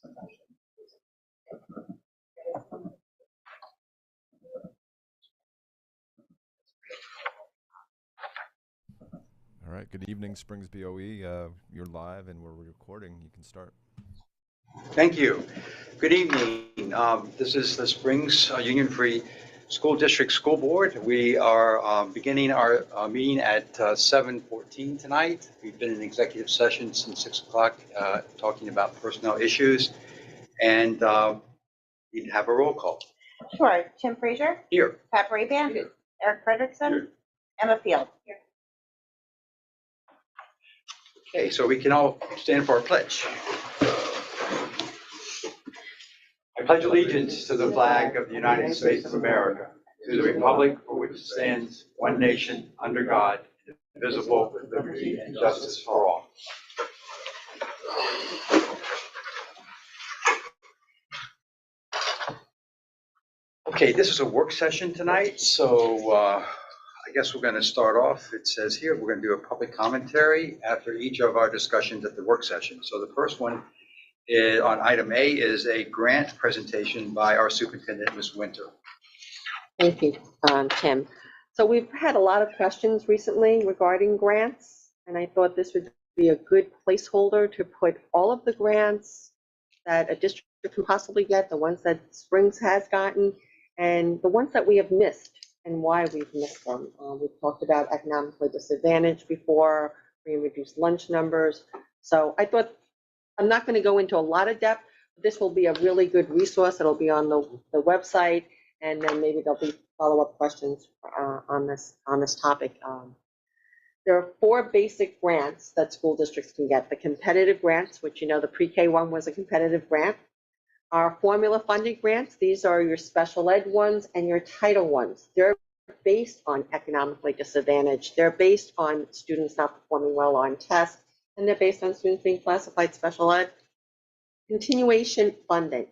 All right, good evening, Springs BOE. You're live and we're recording. You can start. Thank you. Good evening. This is the Springs Union Free School District School Board. We are beginning our meeting at 7:14 tonight. We've been in executive session since 6 o'clock talking about personnel issues, and we have a roll call. Sure. Tim Frazier? Here. Pat Braban? Here. Eric Frederickson? Here. Emma Field? Here. Okay, so we can all stand for our pledge. I pledge allegiance to the flag of the United States of America, to the republic for which it stands, one nation, under God, indivisible, with liberty and justice for all. Okay, this is a work session tonight, so I guess we're going to start off. It says here we're going to do a public commentary after each of our discussions at the work session. So the first one on item A is a grant presentation by our superintendent, Ms. Winter. Thank you, Tim. So we've had a lot of questions recently regarding grants, and I thought this would be a good placeholder to put all of the grants that a district can possibly get, the ones that Springs has gotten, and the ones that we have missed and why we've missed them. We've talked about economically disadvantaged before, we reduced lunch numbers. So I thought, I'm not going to go into a lot of depth. This will be a really good resource. It'll be on the website, and then maybe there'll be follow-up questions on this topic. There are 4 basic grants that school districts can get. The competitive grants, which you know the pre-K one was a competitive grant. Our formula funded grants, these are your special ed ones and your title ones. They're based on economically disadvantaged. They're based on students not performing well on tests, and they're based on students being classified special ed. Continuation funding.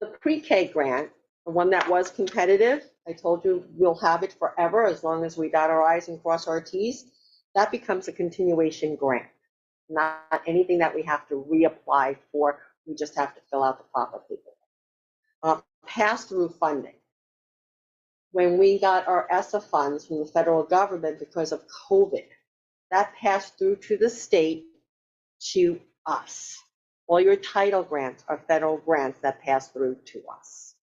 The pre-K grant, the one that was competitive, I told you we'll have it forever as long as we dot our I's and cross our T's. That becomes a continuation grant, not anything that we have to reapply for. We just have to fill out the proper paperwork. Pass-through funding. When we got our ESSA funds from the federal government because of COVID, that passed through to the state to us. All your title grants are federal grants that pass through to us.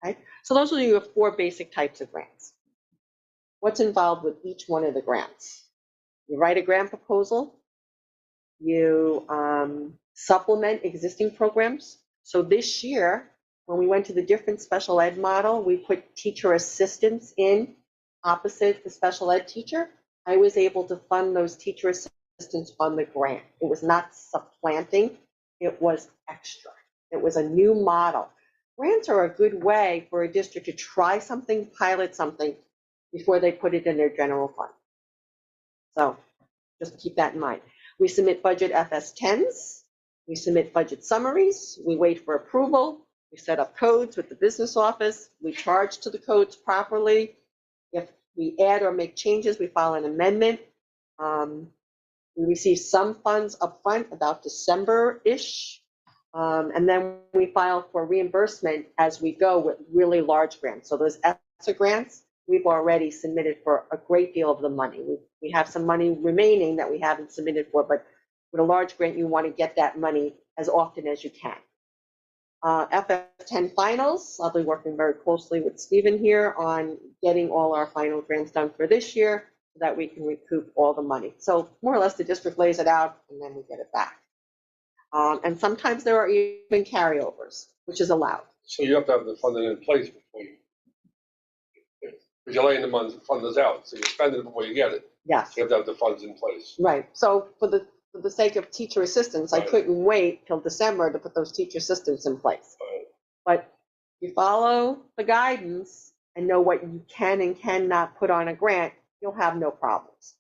Okay? So those are your 4 basic types of grants. What's involved with each one of the grants? You write a grant proposal. You supplement existing programs. So this year, when we went to the different special ed model, we put teacher assistants in opposite the special ed teacher. I was able to fund those teacher assistants on the grant. It was not supplanting, it was extra. It was a new model. Grants are a good way for a district to try something, pilot something, before they put it in their general fund. So just keep that in mind. We submit budget FS10s, we submit budget summaries, we wait for approval, we set up codes with the business office, we charge to the codes properly. If we add or make changes, we file an amendment. We receive some funds up front, about December-ish, and then we file for reimbursement as we go with really large grants. So those ESSA grants, we've already submitted for a great deal of the money. We have some money remaining that we haven't submitted for, but with a large grant, you want to get that money as often as you can. FS10 finals, I'll be working very closely with Stephen here on getting all our final grants done for this year so that we can recoup all the money. So more or less the district lays it out and then we get it back. And sometimes there are even carryovers, which is allowed. So you have to have the funding in place before you, because you're laying the funds out, so you spend it before you get it. Yes. You have to have the funds in place. Right. So for the sake of teacher assistants, Right. I couldn't wait till December to put those teacher assistants in place. Right. But you follow the guidance and know what you can and cannot put on a grant, you'll have no problems.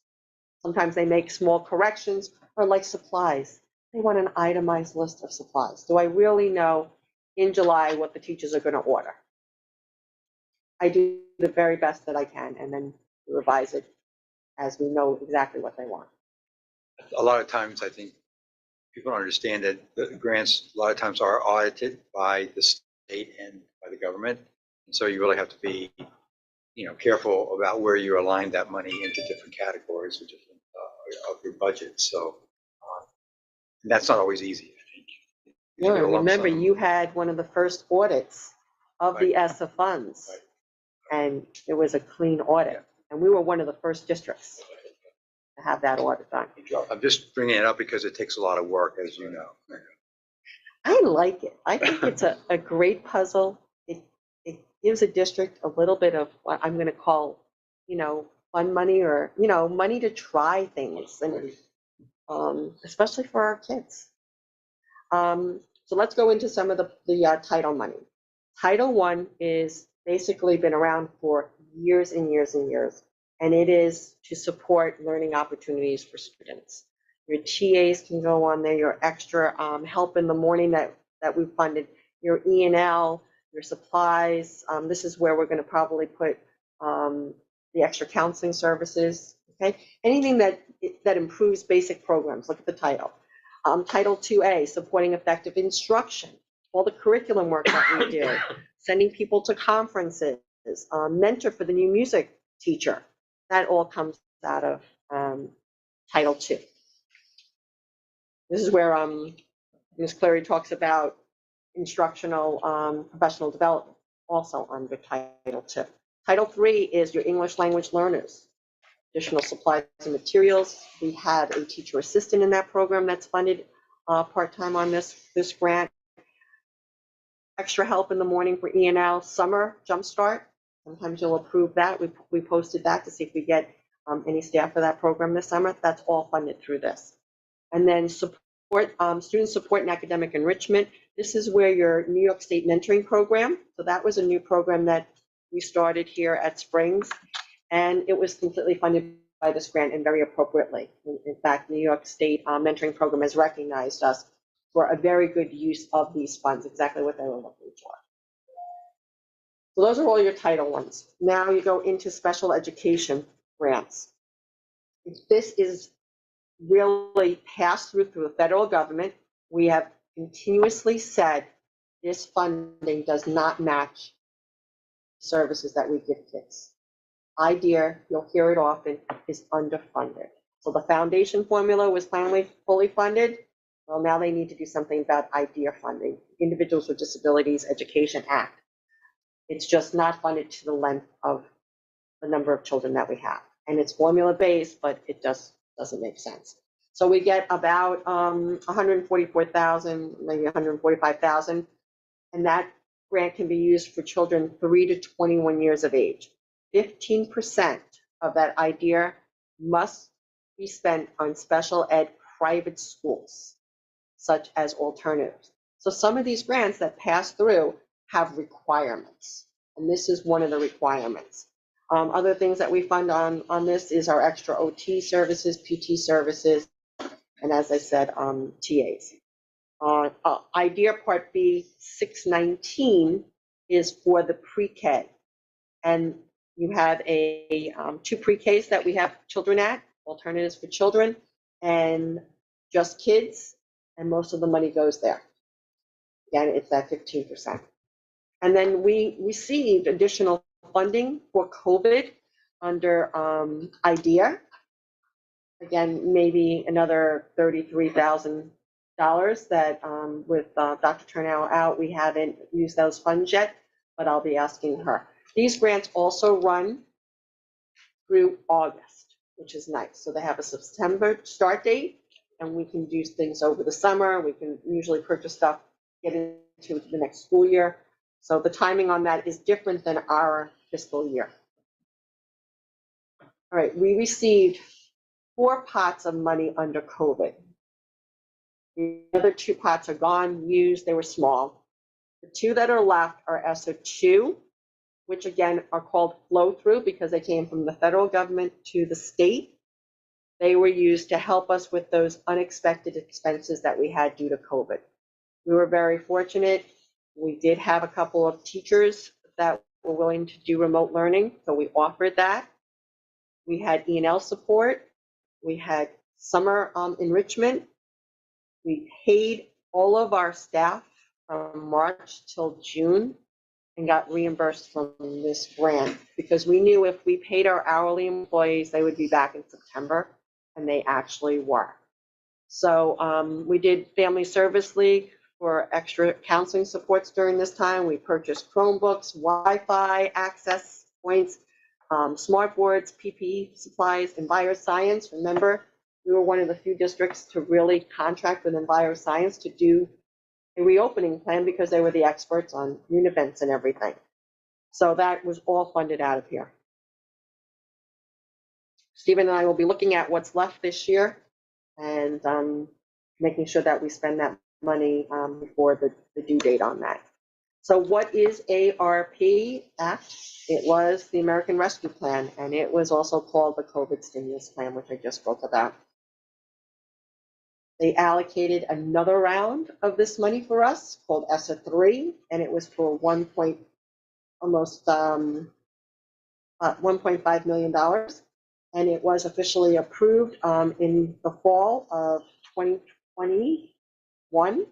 Sometimes they make small corrections, or like supplies. They want an itemized list of supplies. Do I really know in July what the teachers are going to order? I do the very best that I can and then revise it as we know exactly what they want. A lot of times, I think people don't understand that the grants a lot of times are audited by the state and by the government. And so you really have to be, careful about where you align that money into different categories or different of your budget. So and that's not always easy, I think. You No, get a lump remember, sum. you had one of the first audits of the ESSA funds, Right. and it was a clean audit. Yeah. And we were one of the first districts to have that audit done. I'm just bringing it up because it takes a lot of work, as you know. I like it. I think it's a great puzzle. It gives a district a little bit of what I'm going to call, fun money, or, money to try things, and especially for our kids. So let's go into some of the title money. Title I is basically been around for years and years and years, and it is to support learning opportunities for students. Your TAs can go on there, your extra help in the morning that we funded, your E&L, your supplies. This is where we're going to probably put the extra counseling services. Okay, anything that improves basic programs. Look at the title. Title 2A, supporting effective instruction, all the curriculum work that we do, sending people to conferences, mentor for the new music teacher. That all comes out of Title 2. This is where Ms. Clary talks about instructional professional development, also under Title 2. Title 3 is your English language learners. Additional supplies and materials. We have a teacher assistant in that program that's funded part-time on this grant. Extra help in the morning for E&L, summer jumpstart. Sometimes you'll approve that. We posted that to see if we get any staff for that program this summer. That's all funded through this. And then support, student support and academic enrichment. This is where your New York State mentoring program. So that was a new program that we started here at Springs. And it was completely funded by this grant, and very appropriately. In fact, New York State mentoring program has recognized us for a very good use of these funds, exactly what they were looking for. So those are all your Title ones. Now you go into special education grants. This is really passed through the federal government. We have continuously said this funding does not match services that we give kids. IDEA, you'll hear it often, is underfunded. So the foundation formula was finally fully funded. Well, now they need to do something about IDEA funding, Individuals with Disabilities Education Act. It's just not funded to the length of the number of children that we have. And it's formula-based, but it just doesn't make sense. So we get about 144,000, maybe 145,000, and that grant can be used for children 3 to 21 years of age. 15% of that IDEA must be spent on special ed private schools, such as alternatives. So some of these grants that pass through have requirements, and this is one of the requirements. Other things that we fund on this is our extra OT services, PT services, and as I said, TAs. IDEA Part B 619 is for the pre-K, and you have two pre-Ks that we have children at, alternatives for children, and just kids, and most of the money goes there. Again, it's at 15%. And then we received additional funding for COVID under IDEA. Again, maybe another $33,000 that with Dr. Turnow out, we haven't used those funds yet, but I'll be asking her. These grants also run through August, which is nice. So they have a September start date, and we can do things over the summer. We can usually purchase stuff, get into the next school year. So the timing on that is different than our fiscal year. All right, we received 4 pots of money under COVID. The other 2 pots are gone, used, they were small. The 2 that are left are ESSER 2, which again are called flow through because they came from the federal government to the state. They were used to help us with those unexpected expenses that we had due to COVID. We were very fortunate. We did have a couple of teachers that were willing to do remote learning, so we offered that. We had E&L support. We had summer enrichment. We paid all of our staff from March till June and got reimbursed from this grant because we knew if we paid our hourly employees, they would be back in September, and they actually were. So we did Family Service League for extra counseling supports during this time. We purchased Chromebooks, Wi-Fi access points, smart boards, PPE supplies, EnviroScience. Remember, we were one of the few districts to really contract with EnviroScience to do a reopening plan because they were the experts on noon events and everything. So that was all funded out of here. Stephen and I will be looking at what's left this year and making sure that we spend that money before the due date on that. So what is ARP Act? It was the American Rescue Plan, and it was also called the COVID Stimulus Plan, which I just spoke about. They allocated another round of this money for us called ESSA 3, and it was for almost $1.5 million. And it was officially approved in the fall of 2021.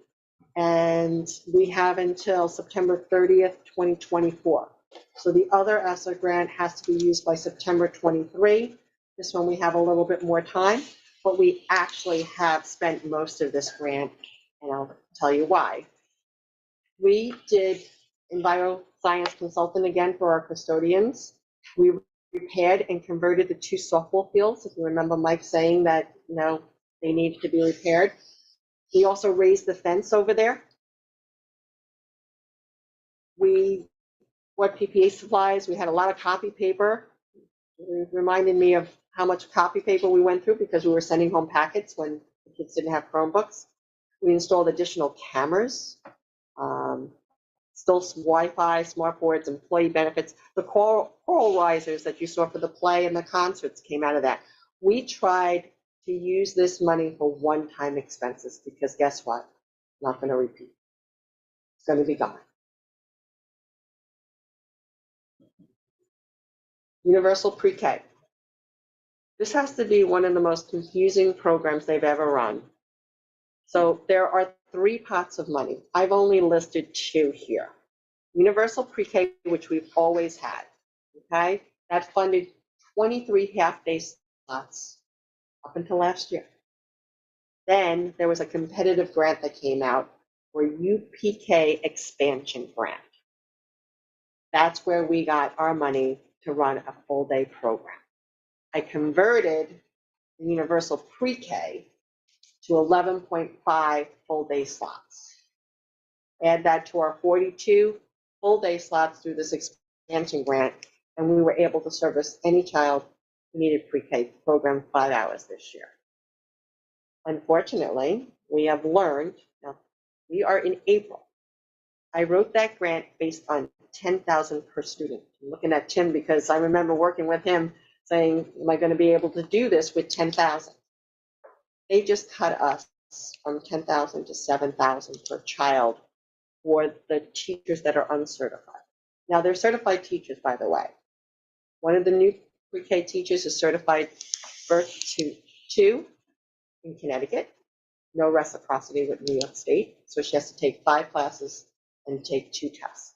And we have until September 30th, 2024. So the other ESSA grant has to be used by September 23. This one we have a little bit more time, but we actually have spent most of this grant, and I'll tell you why. We did EnviroScience consultant again for our custodians. We repaired and converted the 2 softball fields. If you remember Mike saying that, they needed to be repaired. We also raised the fence over there. We bought PPA supplies. We had a lot of copy paper. It reminded me of how much copy paper we went through because we were sending home packets when the kids didn't have Chromebooks. We installed additional cameras, still Wi-Fi, smart boards, employee benefits. The choral risers that you saw for the play and the concerts came out of that. We tried to use this money for one-time expenses because guess what? Not going to repeat. It's going to be gone. Universal Pre-K. This has to be one of the most confusing programs they've ever run. So there are 3 pots of money. I've only listed 2 here. Universal Pre-K, which we've always had, okay? That funded 23 half-day slots up until last year. Then there was a competitive grant that came out for UPK expansion grant. That's where we got our money to run a full-day program. I converted the Universal Pre-K to 11.5 full-day slots. Add that to our 42 full-day slots through this expansion grant, and we were able to service any child who needed pre-K program 5 hours this year. Unfortunately, we have learned, now we are in April. I wrote that grant based on 10,000 per student. I'm looking at Tim because I remember working with him saying, am I going to be able to do this with 10,000? They just cut us from 10,000 to 7,000 per child for the teachers that are uncertified. Now, they're certified teachers, by the way. One of the new pre-K teachers is certified birth to 2 in Connecticut. No reciprocity with New York State, so she has to take 5 classes and take 2 tests.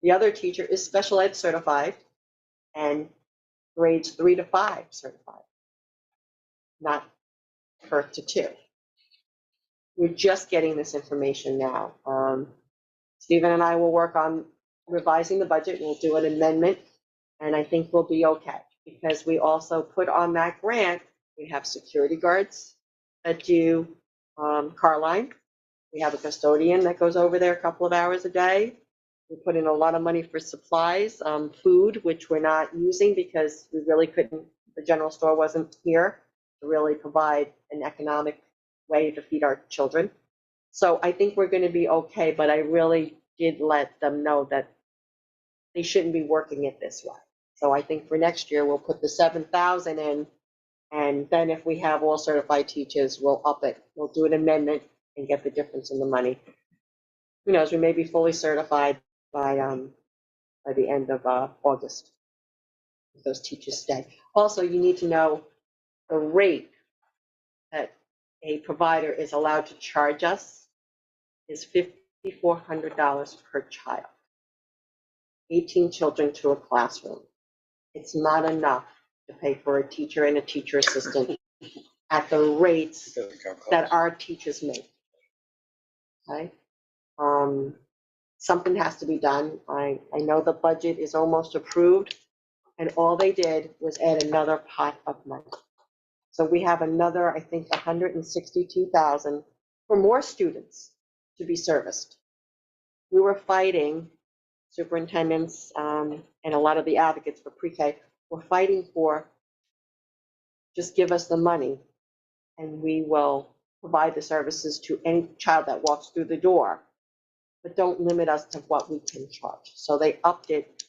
The other teacher is special ed certified and grades 3 to 5 certified, not birth to 2. We're just getting this information now. Stephen and I will work on revising the budget. We'll do an amendment, and I think we'll be okay because we also put on that grant. We have security guards that do car line. We have a custodian that goes over there a couple of hours a day. We put in a lot of money for supplies, food, which we're not using because we really couldn't, the general store wasn't here to really provide an economic way to feed our children. So I think we're going to be okay, but I really did let them know that they shouldn't be working it this way. So I think for next year, we'll put the 7,000 in, and then if we have all certified teachers, we'll up it. We'll do an amendment and get the difference in the money. Who knows, we may be fully certified by the end of August, if those teachers stay. Also, you need to know the rate that a provider is allowed to charge us is $5,400 per child. 18 children to a classroom. It's not enough to pay for a teacher and a teacher assistant at the rates that our teachers make. Okay? Something has to be done. I know the budget is almost approved, and all they did was add another pot of money. So we have another, I think, 162,000 for more students to be serviced. We were fighting, superintendents and a lot of the advocates for pre-K were fighting for, just give us the money and we will provide the services to any child that walks through the door, but don't limit us to what we can charge. So they upped it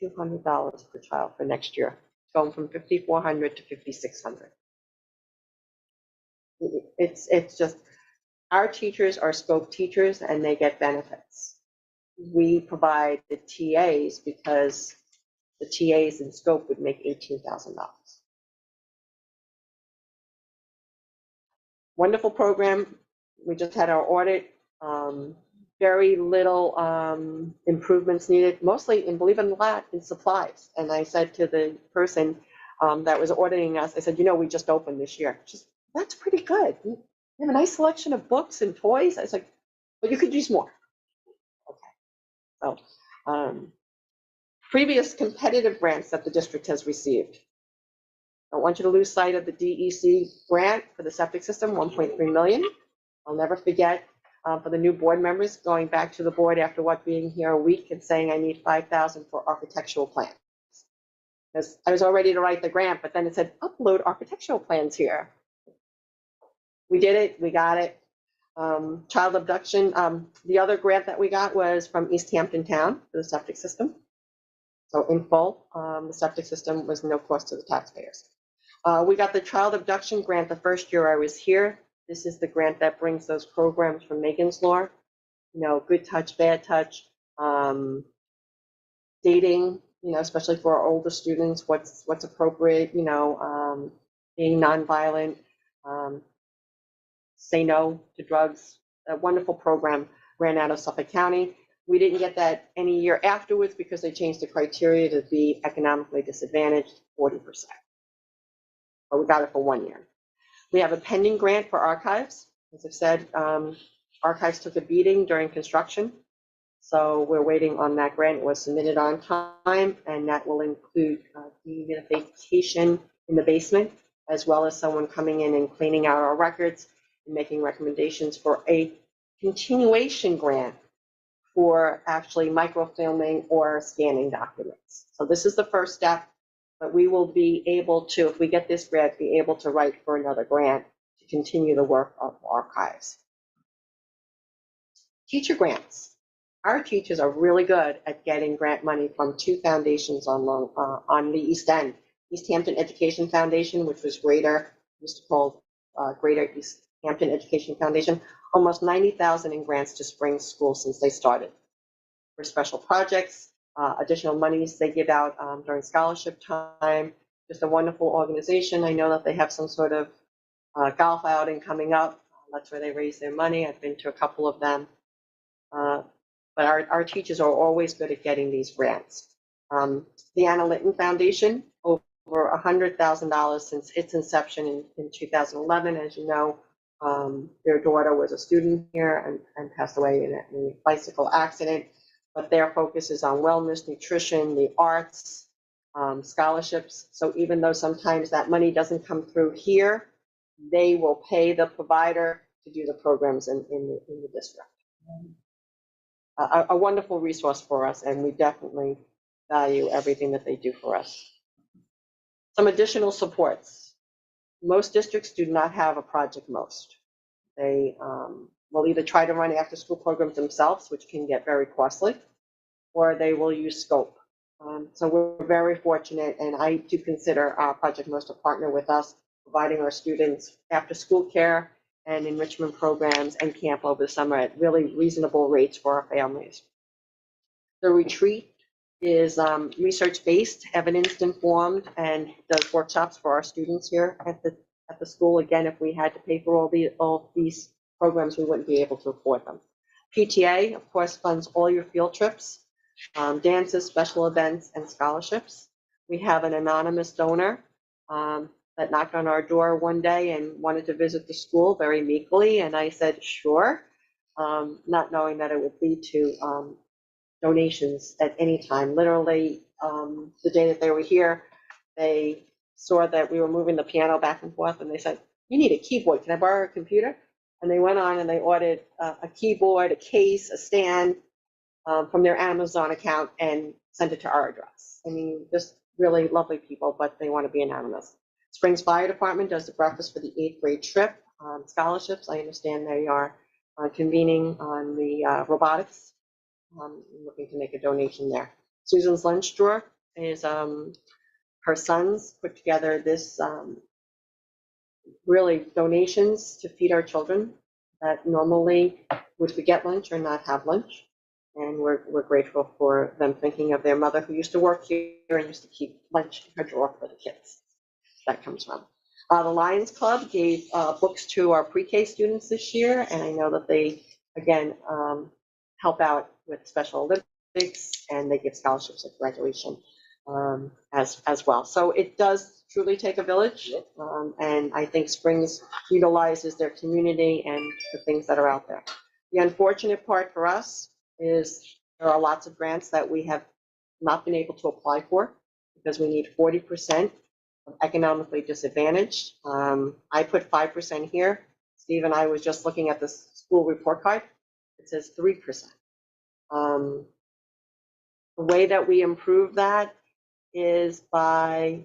$200 per child for next year, going from $5,400 to $5,600. It's just, our teachers are scope teachers and they get benefits. We provide the TAs because the TAs in scope would make $18,000. Wonderful program. We just had our audit. Very little improvements needed, mostly, and believe it or not, in supplies. And I said to the person that was auditing us, I said, you know, we just opened this year. Just, that's pretty good. You have a nice selection of books and toys. I was like, but you could use more. Okay. So previous competitive grants that the district has received. I don't want you to lose sight of the DEC grant for the septic system, 1.3 million. I'll never forget for the new board members going back to the board after what, being here a week and saying I need 5,000 for architectural plans. Because I was all ready to write the grant, but then it said upload architectural plans here. We did it, we got it. Child abduction, the other grant that we got was from East Hampton Town for the septic system. So in full, the septic system was no cost to the taxpayers. We got the child abduction grant the first year I was here. This is the grant that brings those programs from Megan's Law, you know, good touch, bad touch, dating, you know, especially for our older students, what's appropriate, you know, being nonviolent, say no to drugs. A wonderful program ran out of Suffolk County. We didn't get that any year afterwards because they changed the criteria to be economically disadvantaged, 40%. But we got it for 1 year. We have a pending grant for archives. As I've said, archives took a beating during construction. So we're waiting on that grant. It was submitted on time, and that will include dehumidification in the basement, as well as someone coming in and cleaning out our records and making recommendations for a continuation grant for actually microfilming or scanning documents. So this is the first step, but we will be able to, if we get this grant, be able to write for another grant to continue the work of archives. Teacher grants. Our teachers are really good at getting grant money from two foundations on the East End. East Hampton Education Foundation, which was used to call Greater East Hampton Education Foundation, almost 90,000 in grants to Spring School since they started. For special projects, additional monies they give out during scholarship time. Just a wonderful organization. I know that they have some sort of golf outing coming up. That's where they raise their money. I've been to a couple of them. But our teachers are always good at getting these grants. The Anna Linton Foundation, over $100,000 since its inception in 2011. As you know, their daughter was a student here and passed away in a bicycle accident. But their focus is on wellness, nutrition, the arts, scholarships. So even though sometimes that money doesn't come through here, they will pay the provider to do the programs in the district. A wonderful resource for us, and we definitely value everything that they do for us. Some additional supports. Most districts do not have a Project Most. They will either try to run after-school programs themselves, which can get very costly, or they will use Scope. So we're very fortunate, and I do consider our Project Most a partner with us, providing our students after-school care and enrichment programs and camp over the summer at really reasonable rates for our families. The retreat is research-based, evidence-informed, and does workshops for our students here at at the school. Again, if we had to pay for all these programs, we wouldn't be able to afford them. PTA, of course, funds all your field trips, dances, special events, and scholarships. We have an anonymous donor that knocked on our door one day and wanted to visit the school very meekly, and I said, sure, not knowing that it would lead to donations at any time. Literally, the day that they were here, they saw that we were moving the piano back and forth, and they said, you need a keyboard, can I borrow a computer? And they went on and they ordered a keyboard, a case, a stand from their Amazon account and sent it to our address. I mean, just really lovely people, but they want to be anonymous. Springs Fire Department does the breakfast for the 8th grade trip. Scholarships, I understand they are convening on the robotics. Looking to make a donation there. Susan's Lunch Drawer is her sons put together this really donations to feed our children that normally would forget lunch or not have lunch. And we're grateful for them thinking of their mother who used to work here and used to keep lunch in her drawer for the kids. That comes from. The Lions Club gave books to our pre-K students this year, and I know that they, again, help out with Special Olympics, and they give scholarships at graduation as well. So it does truly take a village, and I think Springs utilizes their community and the things that are out there. The unfortunate part for us is there are lots of grants that we have not been able to apply for because we need 40% of economically disadvantaged. I put 5% here. Steve and I was just looking at the school report card. It says 3%. The way that we improve that is by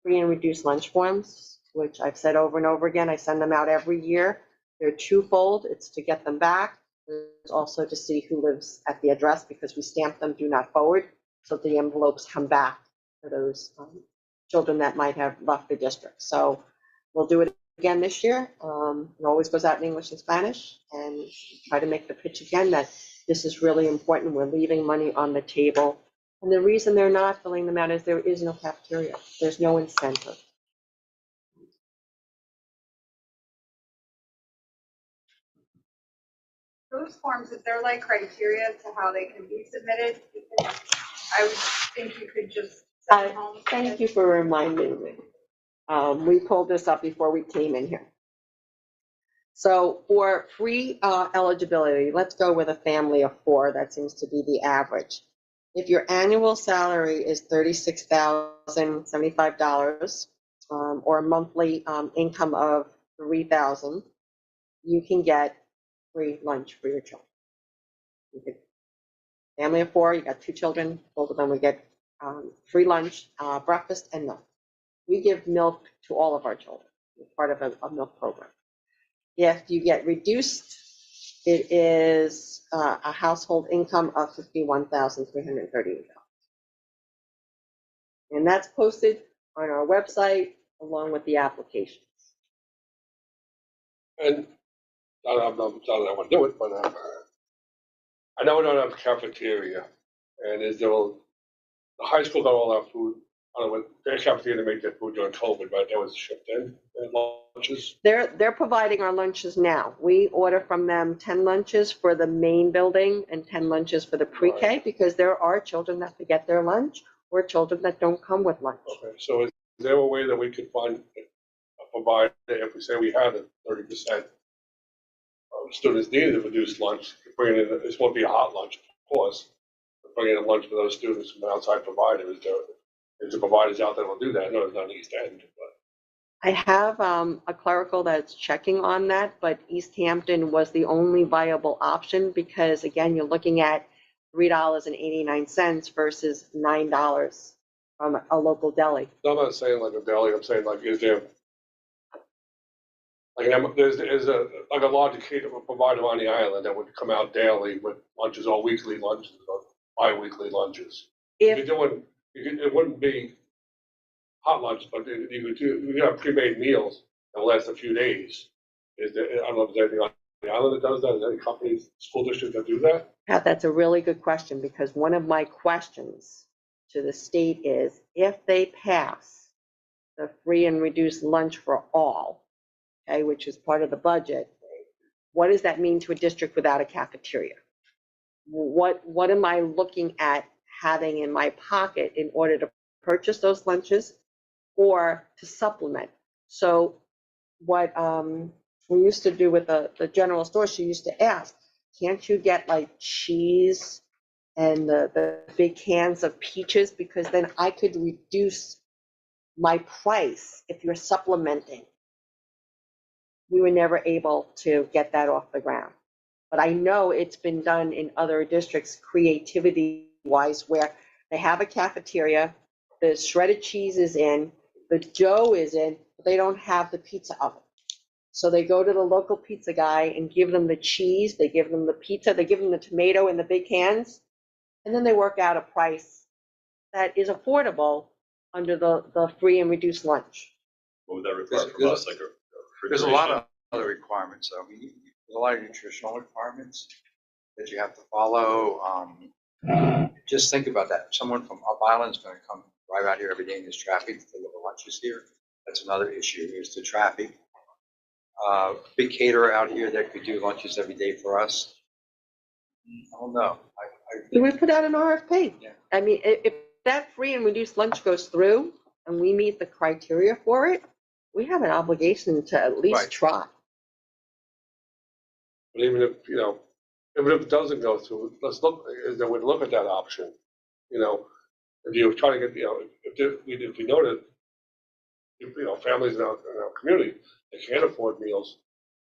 free and reduced lunch forms, which I've said over and over again. I send them out every year. They're twofold. It's to get them back. It's also to see who lives at the address because we stamp them do not forward, so the envelopes come back for those children that might have left the district. So we'll do it again this year. It always goes out in English and Spanish, and try to make the pitch again that this is really important. We're leaving money on the table. And the reason they're not filling them out is there is no cafeteria. There's no incentive. Those forms, is there like criteria to how they can be submitted? Because I would think you could just send them home. Thank you for reminding me. We pulled this up before we came in here. So for free eligibility, let's go with a family of 4. That seems to be the average. If your annual salary is $36,075 or a monthly income of $3,000, you can get free lunch for your children. Family of 4, you got 2 children, both of them would get free lunch, breakfast, and milk. We give milk to all of our children. It's part of a milk program. If you get reduced, it is a household income of $51,338. And that's posted on our website along with the application. And I don't know if I want to do it, but I know we don't have a cafeteria. And is there, the high school got all our food, I don't know what, their cafeteria to make their food during COVID, but that was shipped in, their lunches. They're providing our lunches now. We order from them 10 lunches for the main building and 10 lunches for the pre-K Right. because there are children that forget their lunch or children that don't come with lunch. Okay, so is there a way that we could find a provider, if we say we had a 30% students needed a reduced lunch, bring in, this won't be a hot lunch, of course, but bring in a lunch for those students from an outside provider, is there providers out there that will do that? I know there's not East End, but. I have a clerical that's checking on that, but East Hampton was the only viable option because, again, you're looking at $3.89 versus $9 from a local deli. No, I'm not saying like a deli, I'm saying like, is there, like, there's a, like a larger catering provider on the island that would come out daily with lunches or weekly lunches or bi-weekly lunches. If you're doing, it wouldn't be hot lunch, but you have pre-made meals that last a few days. Is there, I don't know if there's anything on the island that does that, is there any companies, school districts that do that? Pat, that's a really good question because one of my questions to the state is if they pass the free and reduced lunch for all, okay, which is part of the budget, what does that mean to a district without a cafeteria? What am I looking at having in my pocket in order to purchase those lunches or to supplement? So what we used to do with the general store, she used to ask, can't you get like cheese and the big cans of peaches, because then I could reduce my price if you're supplementing. We were never able to get that off the ground. But I know it's been done in other districts creativity-wise, where they have a cafeteria, the shredded cheese is in, the dough is in, but they don't have the pizza oven. So they go to the local pizza guy and give them the cheese, they give them the pizza, they give them the tomato in the big cans, and then they work out a price that is affordable under the free and reduced lunch. What would that require from us, like a There's a refrigeration? lot of other requirements, though. I mean, there's a lot of nutritional requirements that you have to follow. Just think about that. Someone from Up Island is going to come drive out here every day in this traffic to deliver lunches here. That's another issue, is the traffic. Big caterer out here that could do lunches every day for us. I don't know. We put out an RFP. Yeah. I mean, if that free and reduced lunch goes through and we meet the criteria for it, we have an obligation to at least Right. try. But even if, even if it doesn't go through, let's look, then we'd look at that option, if you try to get, if we know that, families in our community, they can't afford meals,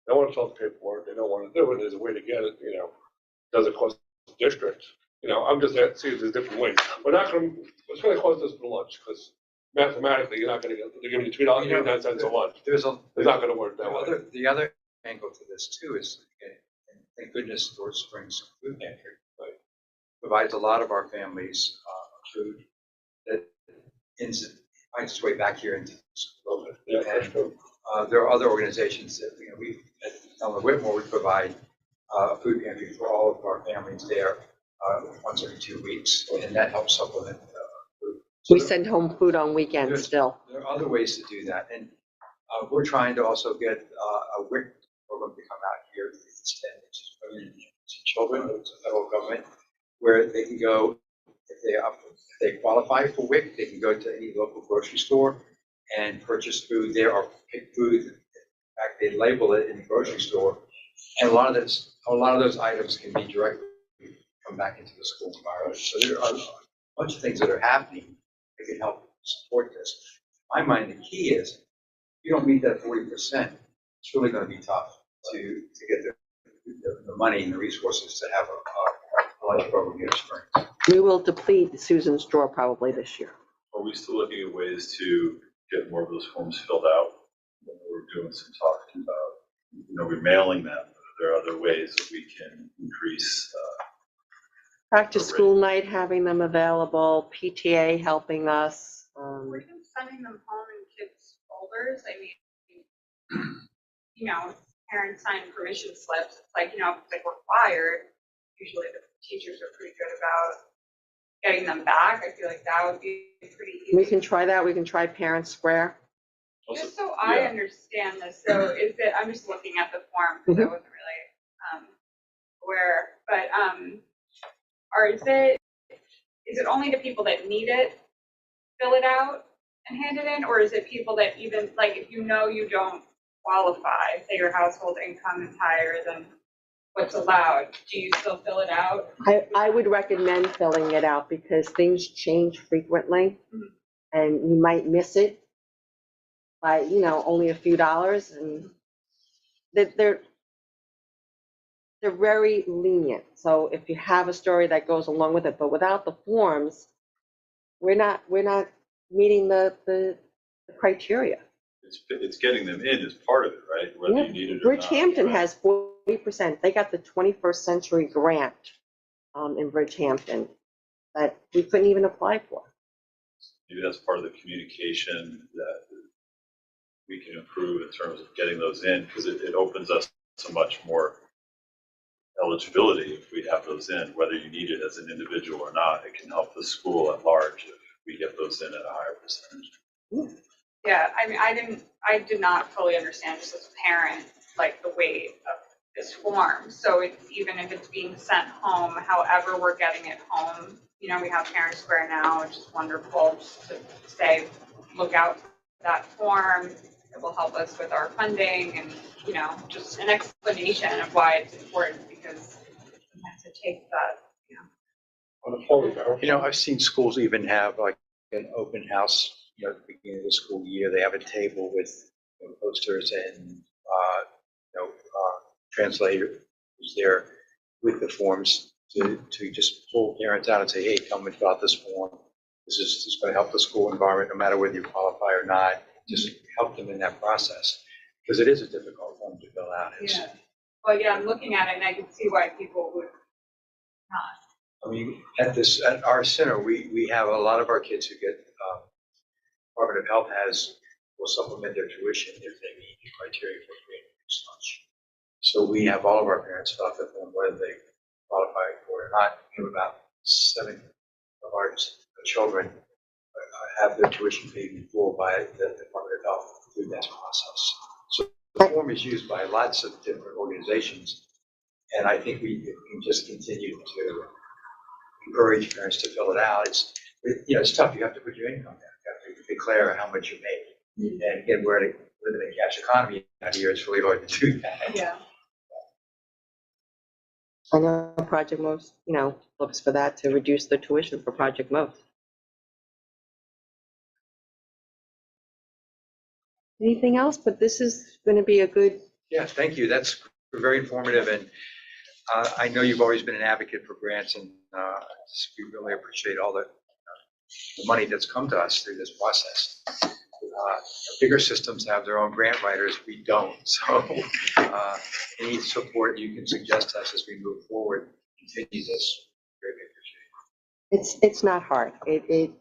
they don't want to fill out the paperwork, they don't want to do it, there's a way to get it, doesn't cost the district. I'm just seeing there's different ways. We're not going to, it's going to cost us for lunch, because mathematically, you're not going to get, they're giving you $3.89 a lunch. There's It's not going to work that way. the other angle to this too is, and thank goodness North Springs Food Pantry provides a lot of our families food that finds its way back here into the school. Yeah, that's And true. there are other organizations that we at Elmer Whitmore we provide a food pantry for all of our families there once every 2 weeks, and that helps supplement food. So We send home food on weekends There's- still. there are other ways to do that, and we're trying to also get a WIC program to come out here, it's 10, which is women and children, it's a federal government, where they can go, if they qualify for WIC, they can go to any local grocery store and purchase food there or pick food. In fact, they label it in the grocery store, and a lot of those items can be directly come back into the school environment. So there are a bunch of things that are happening that can help support this. In my mind, the key is, if you don't meet that 40%, it's really going to be tough to get the money and the resources to have a lunch program here in Springs. We will deplete Susan's drawer probably this year. Are we still looking at ways to get more of those forms filled out? We're doing some talking about, we're mailing them. There are other ways that we can increase. Back to school night, having them available, PTA helping us. Or even sending them home in kids' folders. I mean, parents sign permission slips. It's like, if it's like required, usually the teachers are pretty good about getting them back. I feel like that would be pretty easy. We can try that. We can try Parent Square. Also, Just so I yeah. understand this, so is it, I'm just looking at the form because I wasn't really aware, but is it only the people that need it, fill it out and hand it in, or is it people that even, like, if you don't qualify, say your household income is higher than what's allowed, do you still fill it out? I would recommend filling it out because things change frequently and you might miss it by, only a few dollars, and they're very lenient. So if you have a story that goes along with it, but without the forms, we're not meeting the criteria. It's getting them in as part of it, right? Whether Yeah. you need it or not. Bridgehampton right? has 40%. They got the 21st Century Grant in Bridgehampton that we couldn't even apply for. Maybe that's part of the communication that we can improve in terms of getting those in, because it opens us to much more eligibility if we have those in, whether you need it as an individual or not. It can help the school at large if we get those in at a higher percentage. Yeah, I mean, I did not fully understand just as a parent, like the weight of this form. So it's, even if it's being sent home, however we're getting it home, you know, we have Parent Square now, which is wonderful, just to say, look out for that form. It will help us with our funding and, you know, just an explanation of why it's important, because sometimes it takes that, you know. On the phone, Carol. You know, I've seen schools even have like an open house, you know, at the beginning of the school year. They have a table with, you know, posters and, translator who's there with the forms to just pull parents out and say, hey, tell me about this form. This is going to help the school environment, no matter whether you qualify or not. Just help them in that process, because it is a difficult form to fill out. Yeah. Well, yeah, I'm looking at it and I can see why people would not. I mean, at our center, we have a lot of our kids who get, Department of Health will supplement their tuition if they meet the criteria for free and reduced lunch. So we have all of our parents fill out the form, whether they qualify for it or not. We have about 7 of our children have their tuition paid in full by the Department of Health through that process. So the form is used by lots of different organizations, and I think we can just continue to encourage parents to fill it out. It's tough. You have to put your income down. You have to declare how much you make. And again, we're living in a cash economy out here. It's really hard to do that. Yeah. I know Project Most, you know, looks for that to reduce the tuition for Project Most. Anything else? But this is going to be a good. Yeah, thank you. That's very informative. And I know you've always been an advocate for grants, and we really appreciate all the money that's come to us through this process. Bigger systems have their own grant writers. We don't. So any support you can suggest to us as we move forward, continue this. Greatly appreciate It's not hard. It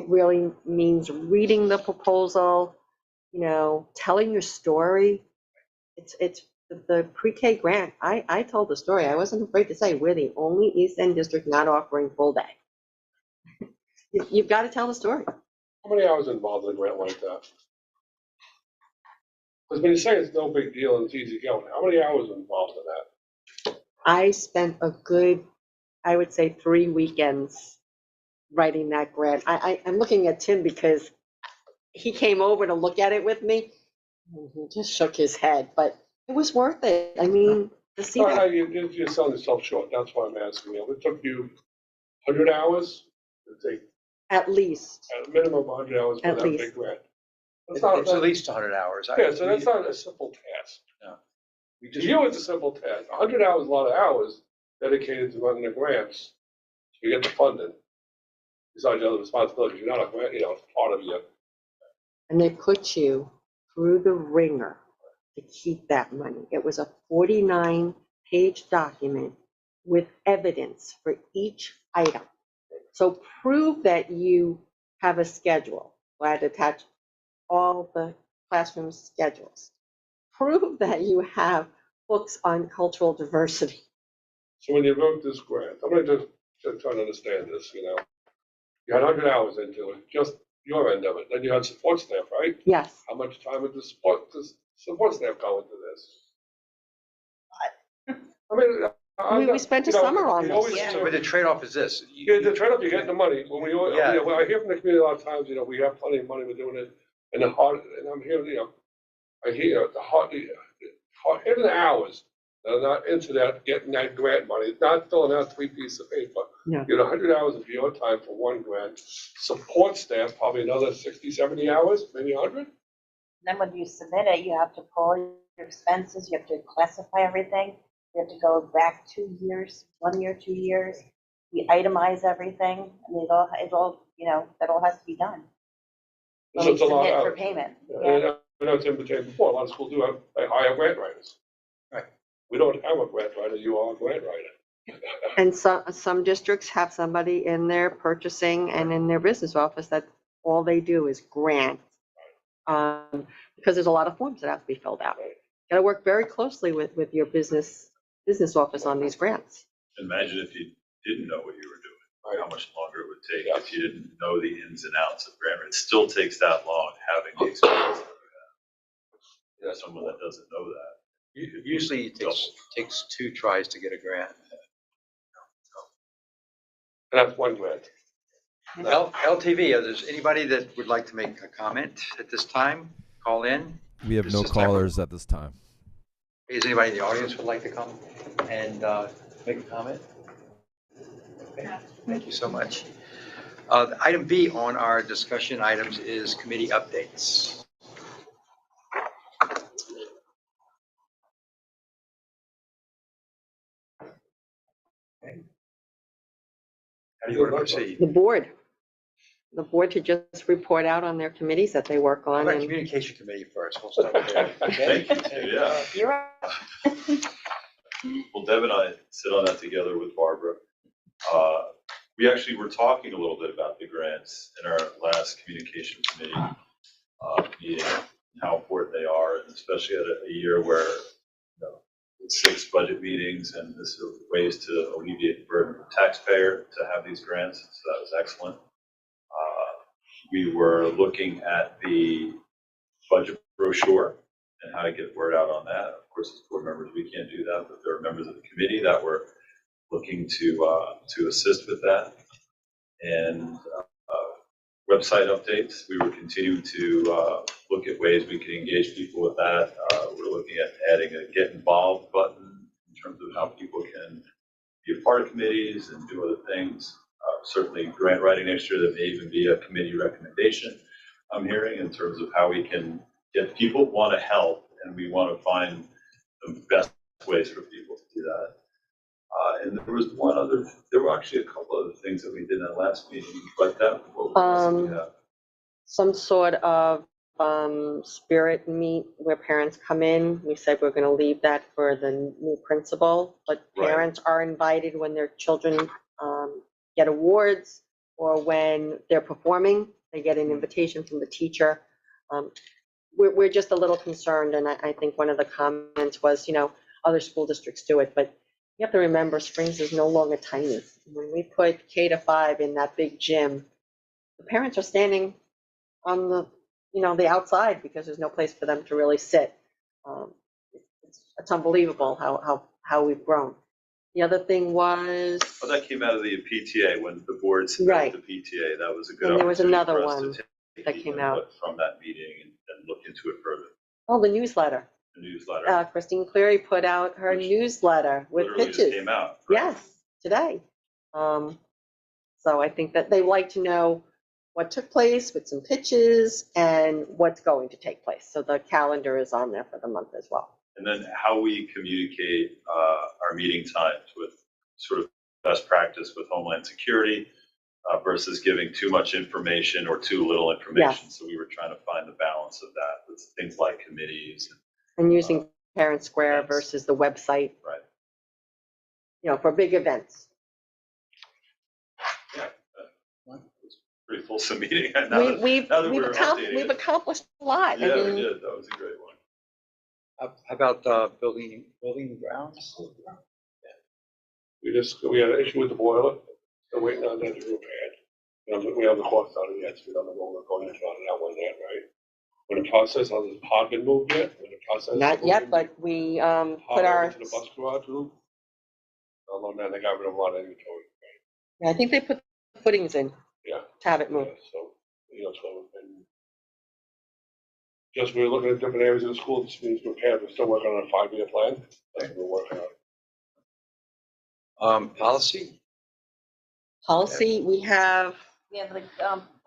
really means reading the proposal, you know, telling your story. It's the pre-K grant. I told the story. I wasn't afraid to say we're the only East End district not offering full day. You've got to tell the story. How many hours involved in a grant like that? Because when you say it's no big deal and it's easy going, how many hours involved in that? I spent a good, I would say, 3 weekends writing that grant. I'm looking at Tim because he came over to look at it with me. And he just shook his head, but it was worth it. I mean, to see that. You're selling yourself short. That's why I'm asking you. It took you 100 hours to take At least. at a minimum 100 hours for At that least. big grant. it. That's not, It's at least 100 hours. yeah, so that's not a simple task. We To you, it's a simple task. 100 hours is a lot of hours dedicated to running the grants. So you get the funding. Besides the other responsibilities, you're not a grant, it's part of your. And they put you through the ringer to keep that money. It was a 49-page document with evidence for each item. So prove that you have a schedule. I had to attach all the classroom schedules. Prove that you have books on cultural diversity. So when you wrote this grant, I'm going to just try to understand this, You had 100 hours into it, just your end of it. Then you had support staff, right? Yes. How much time would the support staff go into this? I mean, We spent a summer on we this. always Yeah. So the trade-off is this. The trade-off, you're getting the money. When I hear from the community a lot of times, we have plenty of money, we're doing it. And I'm hearing, I hear the hard, even the hours that are not into that, getting that grant money, it's not filling out 3 pieces of paper. Yeah. You get 100 hours of your time for one grant. Support staff, probably another 60, 70 hours, maybe 100. Then when you submit it, you have to pull your expenses, you have to classify everything. You have to go back 2 years, 1 year, 2 years. You itemize everything. I mean, it all, that all has to be done. When So we it's a lot submit of for hours. payment. And I know Tim was saying before, a lot of schools do they hire grant writers. Right. We don't have a grant writer, you are a grant writer. And some districts have somebody in their purchasing and in their business office that all they do is grant. Because there's a lot of forms that have to be filled out. Got to work very closely with your business office on these grants. Imagine if you didn't know what you were doing. how much longer it would take if you didn't know the ins and outs of grammar. It still takes that long having the experience that you have. Someone that doesn't know that. Usually it takes 2 tries to get a grant. And that's one grant. LTV, is there anybody that would like to make a comment at this time? Call in. We have This no is time for- callers at this time. Is anybody in the audience would like to come and make a comment? Okay, thank you so much. Item B on our discussion items is committee updates. Okay. How do you want to proceed? The board to just report out on their committees that they work How on. about And communication committee first? We'll start there. Okay. Thank you, yeah. You're right. Well, Deb and I sit on that together with Barbara. We actually were talking a little bit about the grants in our last communication committee meeting, and how important they are, and especially at a year where, with 6 budget meetings, and this is ways to alleviate the burden of the taxpayer to have these grants. So that was excellent. We were looking at the budget brochure and how to get word out on that. Of course, as board members, we can't do that, but there are members of the committee that were looking to assist with that. And website updates, we were continuing to look at ways we could engage people with that. We're looking at adding a get involved button in terms of how people can be a part of committees and do other things. Certainly grant writing next year, that may even be a committee recommendation I'm hearing, in terms of how we can get people want to help, and we want to find the best ways for people to do that. And there was there were actually a couple other things that we did in that last meeting, but that, what was we have? some sort of spirit meet where parents come in. We said we're going to leave that for the new principal, but Right. parents are invited when their children get awards, or when they're performing, they get an invitation from the teacher. We're just a little concerned, and I think one of the comments was, other school districts do it, but you have to remember, Springs is no longer tiny. When we put K to 5 in that big gym, the parents are standing on the outside because there's no place for them to really sit. It's unbelievable how we've grown. The other thing was. Well, that came out of the PTA when the board Right. submitted the PTA. That was a good And there was opportunity another for us to one take that the came out. input from that meeting and look into it further. Oh, the newsletter. The newsletter Christine Cleary put out her Which newsletter with literally pictures. just came out. Right? Yes, today. So I think that they like to know what took place with some pictures and what's going to take place. So the calendar is on there for the month as well. And then how we communicate our meeting times with sort of best practice with Homeland Security versus giving too much information or too little information. Yes. So we were trying to find the balance of that with things like committees. And using Parent Square yes. versus the website. Right. For big events. Yeah. It's a pretty fulsome meeting. Now that We've we're updating we've it. accomplished a lot. Yeah, we did. That was a great one. How about building grounds? We had an issue with the boiler, so waiting on that to be repaired. We have the cost on it yet, so we don't know what we're going into on that one yet, right? When the process, has the pod been moved yet? When the process. Not yet, but we put our. To the bus garage room? Oh, man, they got rid of a lot of inventory. I think they put footings in Yeah. to have it moved. Yeah, so, and just we're looking at different areas of the school, this means repairs, we're still working on a 5-year plan, that's what we're working on. Policy? Policy, we have, We have the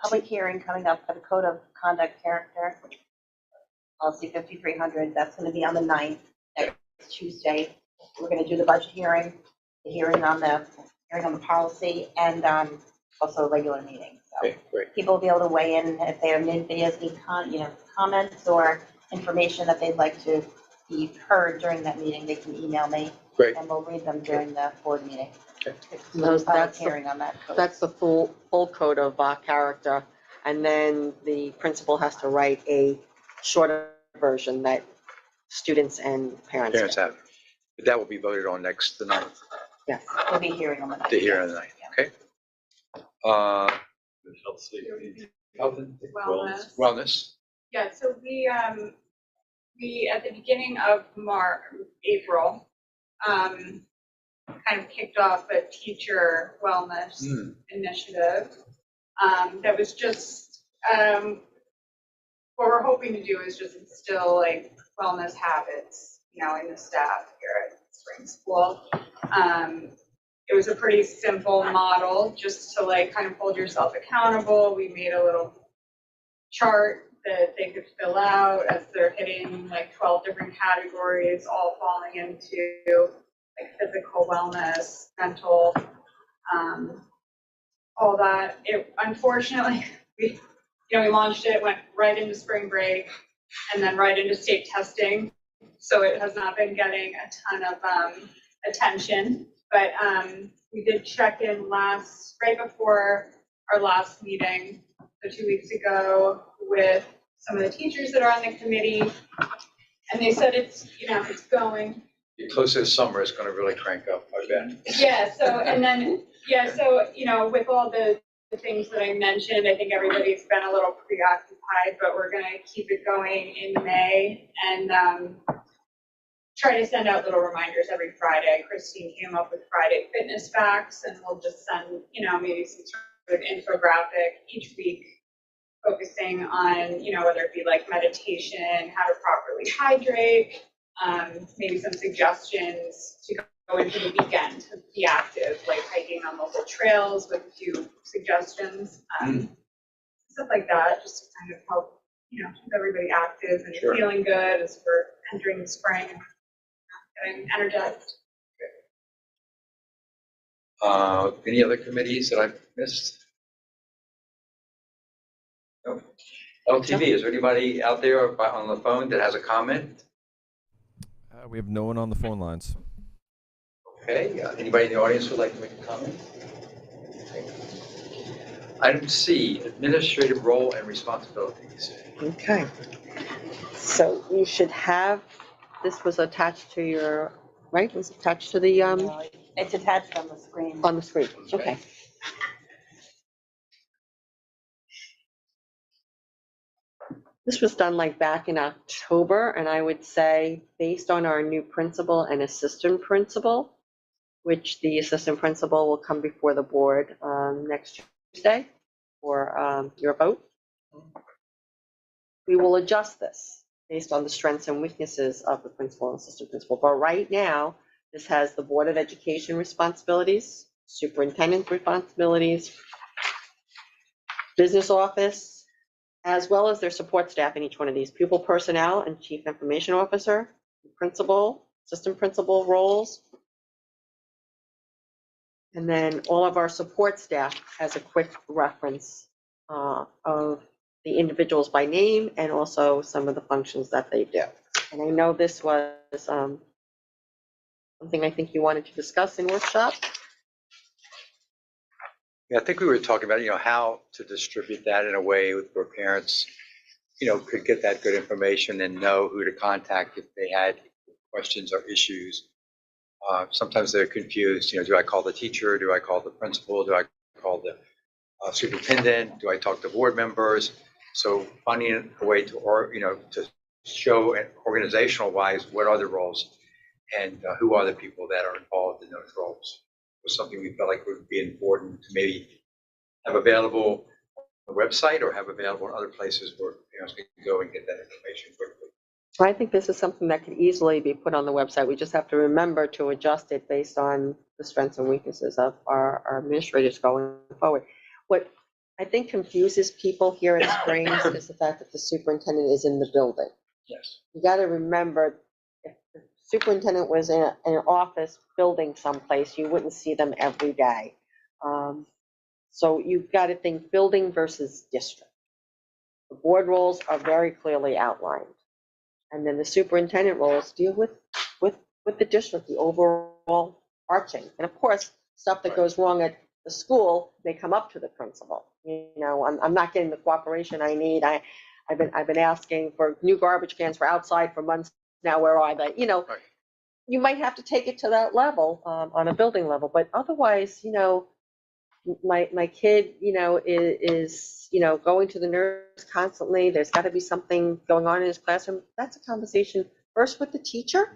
public hearing coming up for the Code of Conduct Character, policy 5300. That's going to be on the 9th, next Tuesday. We're going to do the budget hearing, the hearing on the policy, and also a regular meeting. So Okay, great. people will be able to weigh in if they have any comments or information that they'd like to be heard during that meeting. They can email me, Great. and we'll read them during the board meeting. Okay. Public That's the- hearing on that code. that's the full code of character. And then the principal has to write a shorter version that students and parents Parents get. have. But that will be voted on the 9th, Yes. We'll be hearing on the 9th. the hearing on the 9th, okay? Uh, Health, safety, Health and Wellness. wellness. Yeah, so we, at the beginning of April, kind of kicked off a teacher wellness initiative. That was just, what we're hoping to do is just instill like wellness habits, in the staff here at Spring School. It was a pretty simple model just to like kind of hold yourself accountable. We made a little chart that they could fill out as they're hitting like 12 different categories, all falling into like physical wellness, mental, all that. It unfortunately we launched it, went right into spring break, and then right into state testing. So it has not been getting a ton of attention. But we did check in right before our last meeting, so 2 weeks ago, with some of the teachers that are on the committee, and they said it's going. Close to the summer, it's going to really crank up, I bet. Yeah. So with all the things that I mentioned, I think everybody's been a little preoccupied, but we're going to keep it going in May and try to send out little reminders every Friday. Christine came up with Friday fitness facts, and we'll just send, maybe some sort of infographic each week focusing on, whether it be like meditation, how to properly hydrate, maybe some suggestions to go into the weekend to be active, like hiking on local trails with a few suggestions, stuff like that, just to kind of help, keep everybody active and Sure. feeling good as we're entering the spring and getting energized. Any other committees that I've missed? No. LTV, is there anybody out there on the phone that has a comment? We have no one on the phone lines. Okay, anybody in the audience would like to make a comment? Okay. Item C, administrative role and responsibilities. Okay. So you should have, this was attached to your, right? Was attached to the, It's attached on the screen. on the screen. Okay. This was done like back in October, and I would say based on our new principal and assistant principal, which the assistant principal will come before the board next Tuesday for your vote. We will adjust this based on the strengths and weaknesses of the principal and assistant principal. But right now, this has the Board of Education responsibilities, superintendent responsibilities, business office, as well as their support staff in each one of these, pupil personnel and chief information officer, principal, assistant principal roles. And then all of our support staff has a quick reference of the individuals by name and also some of the functions that they do. And I know this was something I think you wanted to discuss in workshop. Yeah, I think we were talking about, how to distribute that in a way where parents, could get that good information and know who to contact if they had questions or issues. Sometimes they're confused, do I call the teacher? Do I call the principal? Do I call the superintendent? Do I talk to board members? So finding a way to show organizational wise, what are the roles and who are the people that are involved in those roles was something we felt like would be important to maybe have available on the website or have available in other places where parents can go and get that information quickly. I think this is something that could easily be put on the website. We just have to remember to adjust it based on the strengths and weaknesses of our administrators going forward. What I think confuses people here at Springs is the fact that the superintendent is in the building. Yes. You got to remember, if the superintendent was in an office building someplace, you wouldn't see them every day. So you've got to think building versus district. The board roles are very clearly outlined. And then the superintendent roles deal with the district, the overall arching. And of course, stuff that goes wrong at the school may come up to the principal. I'm not getting the cooperation I need. I've been asking for new garbage cans for outside for months now. Where are they? Right. You might have to take it to that level on a building level, but otherwise, my kid, is, going to the nurse constantly. There's got to be something going on in his classroom. That's a conversation first with the teacher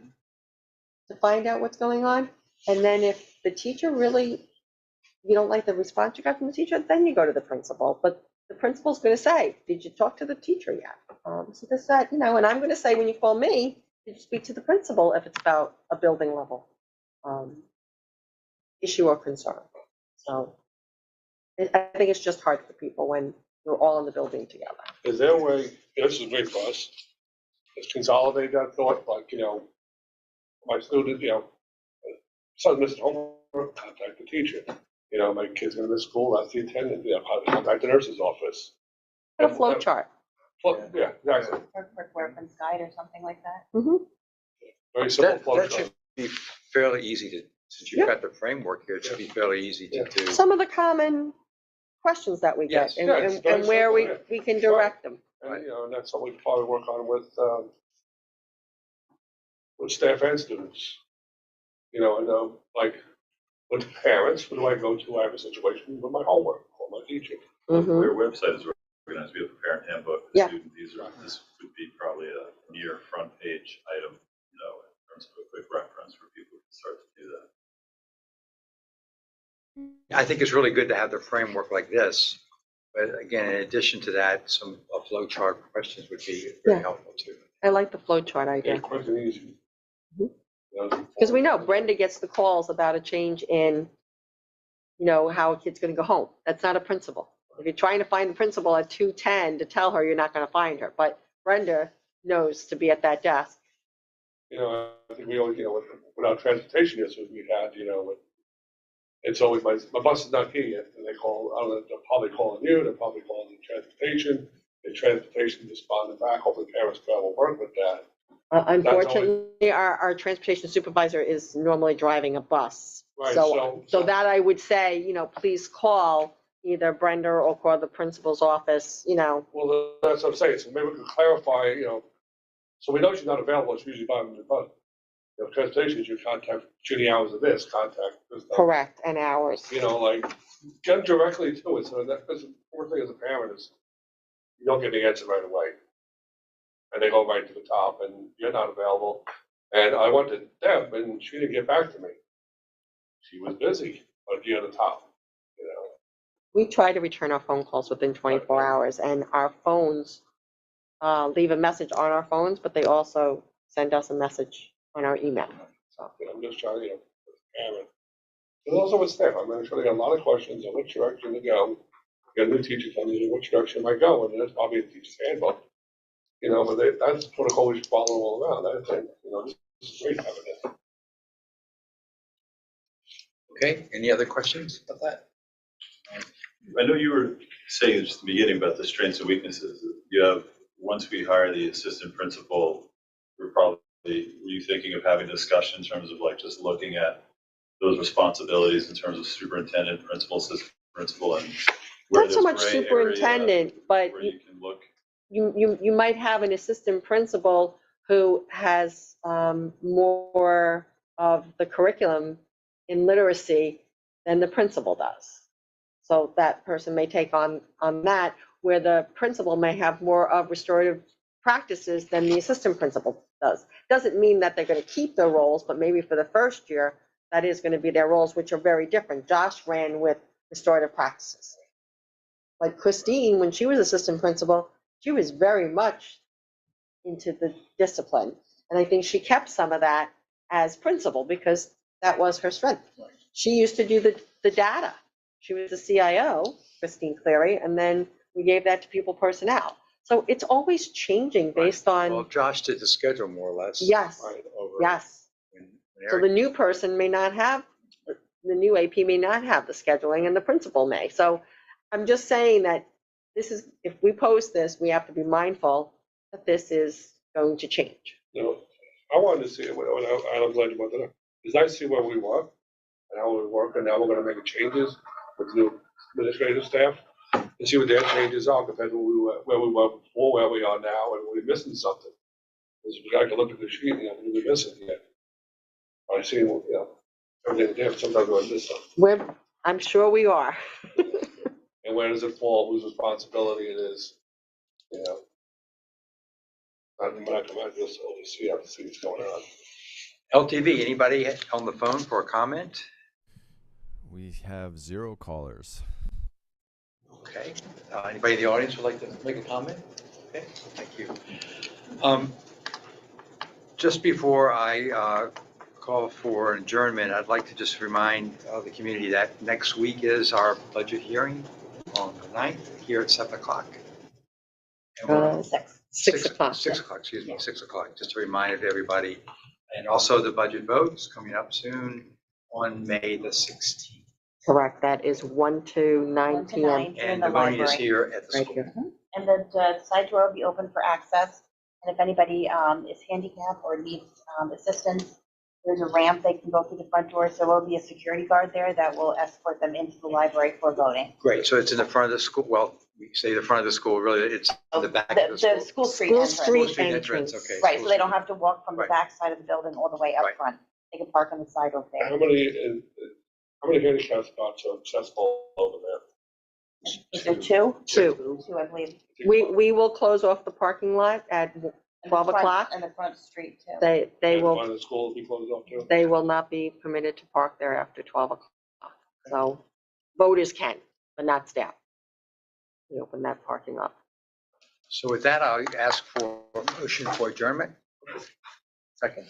to find out what's going on. And then if the teacher really, you don't like the response you got from the teacher, then you go to the principal. But the principal's going to say, did you talk to the teacher yet? So this, that, and I'm going to say, when you call me, did you speak to the principal if it's about a building level issue or concern? So I think it's just hard for people when we're all in the building together. Is there a way, this is great for us, let's consolidate that thought, like, my student, son missed homework, contact the teacher. My kid's gonna miss school, that's the attendant, contact the nurse's office. A flow chart. Yeah, exactly. Or quick reference guide or something like that. Very simple flow That chart. should be fairly easy to, since you've got the framework here, it should be fairly easy to do. Some of the common questions that we get Yes. Yeah, it's very and where simple, we can direct them. And, and that's what we probably work on with staff and students. Like, with parents, who do I go to? I have a situation with my homework or my teacher. Mhm. Our website is organized. We have a parent handbook. Yeah. This would be probably a near front page item, in terms of a quick reference for people to start to do that. I think it's really good to have the framework like this. But again, in addition to that, a flow chart questions would be very Yeah. helpful too. I like the flow chart Yeah, idea. quick and easy. Mhm. Because we know Brenda gets the calls about a change in, how a kid's going to go home. That's not a principal. If you're trying to find the principal at 2:10 to tell her, you're not going to find her. But Brenda knows to be at that desk. I think we always, with our transportation issues we had, it's always my bus is not here yet, and they call, I don't know, they're probably calling you, they're probably calling the transportation. The transportation responded back, hopefully parents will work with that. Unfortunately, our transportation supervisor is normally driving a bus. Right, So that I would say, please call either Brenda or call the principal's office, Well, that's what I'm saying, so maybe we could clarify, so we know she's not available, it's usually by the bus. Transportation, you contact during the hours of this, contact this. correct, and hours. Like, get directly to it, so that, because the first thing as a parent is, you don't get the answer right away. And they go right to the top, and you're not available. And I went to Deb, and she didn't get back to me. She was busy, but you're at the top, We try to return our phone calls within 24 hours, and our phones leave a message on our phones, but they also send us a message on our email. So I'm just trying, with the parent. And also with staff, I'm sure they got a lot of questions on which direction to go. You got a new teacher coming in, which direction might go, and there's probably a teacher's handbook. But that's protocol we should follow all around. I think, this is great having it. Okay, any other questions about that? I know you were saying just at the beginning about the strengths and weaknesses. You have, once we hire the assistant principal, were you thinking of having a discussion in terms of like just looking at those responsibilities in terms of superintendent, principal, assistant principal, and where not so much there's gray superintendent, but area where you can look. you might have an assistant principal who has more of the curriculum in literacy than the principal does. So that person may take on that, where the principal may have more of restorative practices than the assistant principal does. Doesn't mean that they're going to keep their roles, but maybe for the first year, that is going to be their roles, which are very different. Josh ran with restorative practices. Like Christine, when she was assistant principal, she was very much into the discipline. And I think she kept some of that as principal because that was her strength. She used to do the data. She was the CIO, Christine Cleary, and then we gave that to pupil personnel. So it's always changing based on. Well, Josh did the schedule more or less. Yes, Right, over yes. when So Eric- the new person may not have, the new AP may not have the scheduling and the principal may. So I'm just saying that this is, if we post this, we have to be mindful that this is going to change. I wanted to see it, and I'm glad you brought that up. It's nice to see where we were and how we work, and now we're gonna make changes with the new administrative staff and see what their changes are compared to where we were before, where we are now, and we're missing something. Because we got to look at the sheet, we're missing yet. I see, everything there, sometimes I miss something. I'm sure we are. And where does it fall, whose responsibility it is, you know? I'm not gonna just only see, have to see what's going on. LTV, anybody on the phone for a comment? We have 0 callers. Okay. Anybody in the audience would like to make a comment? Okay, thank you. Just before I call for adjournment, I'd like to just remind the community that next week is our budget hearing on the 9th here at 7 o'clock. And we'll- 6 o'clock. 6 o'clock, excuse me, 6 o'clock, just a reminder to everybody. And also the budget votes coming up soon on May the 16th. Correct, that is 1 to 9 1 to PM. 9 here in And the the voting is library. here at the Right school. here. And the side door will be open for access. And if anybody is handicapped or needs assistance, there's a ramp they can go through the front door. So there will be a security guard there that will escort them into the library for voting. Great, so it's in the front of the school, well, we say the front of the school, really, it's in the back of the school. The school street School entrance. street School street entrance. okay. Right, school so they don't street. have to walk from the Right. back side of the building all the way up Right. front. They can park on the sidewalk there. How many handicap spots are accessible over there? Is there two? Two. Two, I believe. We will close off the parking lot at And the 12 front- o'clock. And the front street too. They And will, one of the schools be closed off too? they will not be permitted to park there after 12 o'clock. So voters can, but not staff. We open that parking up. So with that, I'll ask for a motion for adjournment. Second.